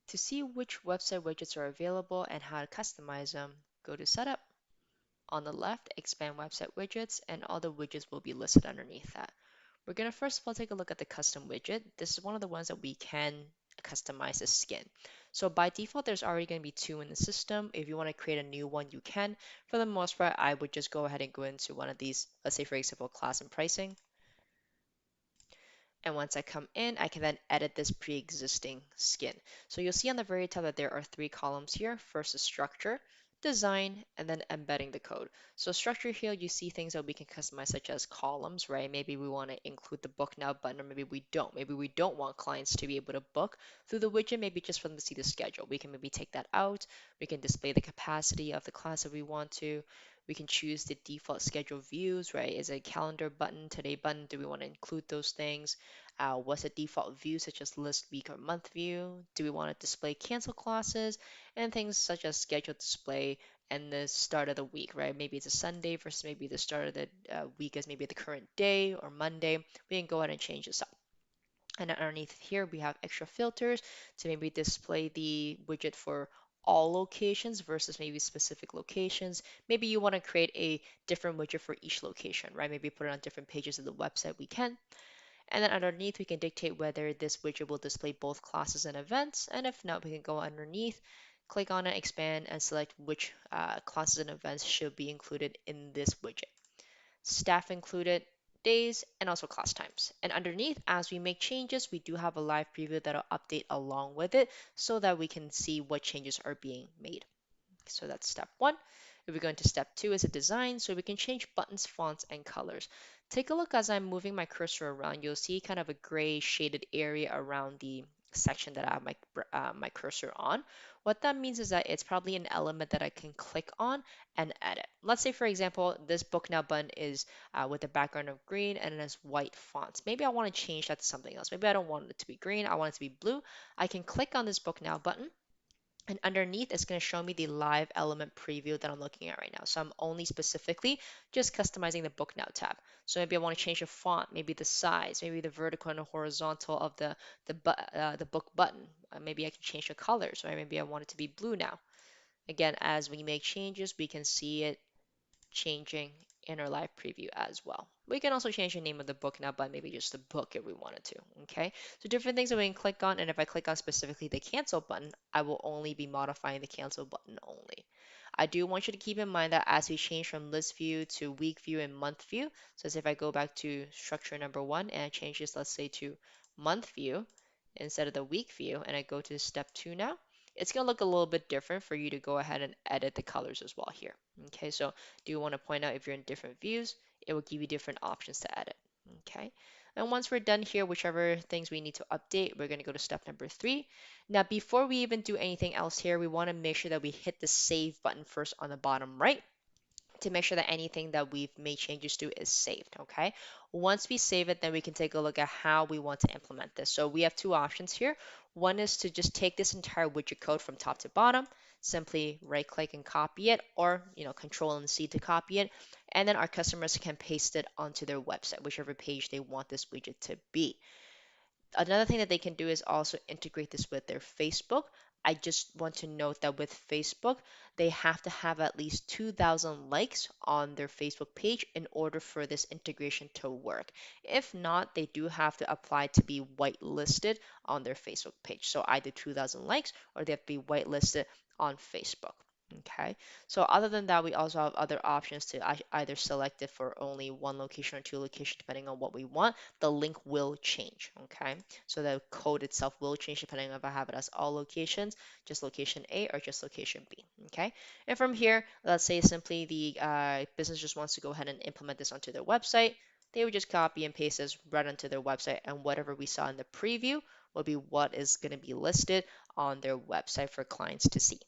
To see which website widgets are available and how to customize them, go to Setup. On the left, expand website widgets, and all the widgets will be listed underneath that. We're going to first of all take a look at the custom widget. This is one of the ones that we can customize the skin. So by default, there's already going to be two in the system. If you want to create a new one, you can. For the most part, I would just go ahead and go into one of these, let's say for example, class and pricing. And once I come in, I can then edit this pre-existing skin. So you'll see on the very top that there are three columns here. First is structure, design, and then embedding the code. So structure here, you see things that we can customize such as columns, right? Maybe we want to include the book now button, or maybe we don't. Maybe we don't want clients to be able to book through the widget, maybe just for them to see the schedule. We can maybe take that out. We can display the capacity of the class if we want to. We can choose the default schedule views, right? Is it a calendar button, today button? Do we want to include those things? What's a default view such as list, week, or month view? Do we want to display cancel clauses? And things such as schedule display and the start of the week, right? Maybe it's a Sunday versus maybe the start of the week is maybe the current day or Monday. We can go ahead and change this up. And underneath here, we have extra filters to maybe display the widget for all locations versus maybe specific locations. Maybe you want to create a different widget for each location, right? Maybe put it on different pages of the website, we can. And then underneath, we can dictate whether this widget will display both classes and events. And if not, we can go underneath, click on it, expand, and select which classes and events should be included in this widget. Staff included, days, and also class times. And underneath, as we make changes, we do have a live preview that'll update along with it so that we can see what changes are being made. So that's step one. If we go into step two, is a design, so we can change buttons, fonts, and colors. Take a look as I'm moving my cursor around. You'll see kind of a gray shaded area around the section that I have my cursor on. What that means is that it's probably an element that I can click on and edit. Let's say, for example, this book now button is with a background of green and it has white fonts. Maybe I want to change that to something else. Maybe I don't want it to be green. I want it to be blue. I can click on this book now button, and underneath, it's going to show me the live element preview that I'm looking at right now. So I'm only specifically just customizing the Book Now tab. So maybe I want to change the font, maybe the size, maybe the vertical and the horizontal of the book button. Maybe I can change the colors, right? Maybe I want it to be blue now. Again, as we make changes, we can see it changing in our live preview as well. We can also change the name of the book now by maybe just the book if we wanted to, okay? So different things that we can click on, and if I click on specifically the cancel button, I will only be modifying the cancel button only. I do want you to keep in mind that as we change from list view to week view and month view, so as if I go back to structure number one and I change this, let's say to month view instead of the week view, and I go to step two now, it's going to look a little bit different for you to go ahead and edit the colors as well here. Okay, so do you want to point out if you're in different views, it will give you different options to edit. Okay, and once we're done here, whichever things we need to update, we're going to go to step number three. Now, before we even do anything else here, we want to make sure that we hit the save button first on the bottom right to make sure that anything that we've made changes to is saved, okay? Once we save it, then we can take a look at how we want to implement this. So we have two options here. One is to just take this entire widget code from top to bottom, simply right click and copy it, or control and C to copy it, and then our customers can paste it onto their website, whichever page they want this widget to be. Another thing that they can do is also integrate this with their Facebook. I just want to note that with Facebook, they have to have at least 2,000 likes on their Facebook page in order for this integration to work. If not, they do have to apply to be whitelisted on their Facebook page. So either 2,000 likes or they have to be whitelisted on Facebook. Okay, so other than that, we also have other options to either select it for only one location or two locations, depending on what we want. The link will change, okay? So the code itself will change depending on if I have it as all locations, just location A, or just location B, okay? And from here, let's say simply the business just wants to go ahead and implement this onto their website. They would just copy and paste this right onto their website, and whatever we saw in the preview will be what is going to be listed on their website for clients to see.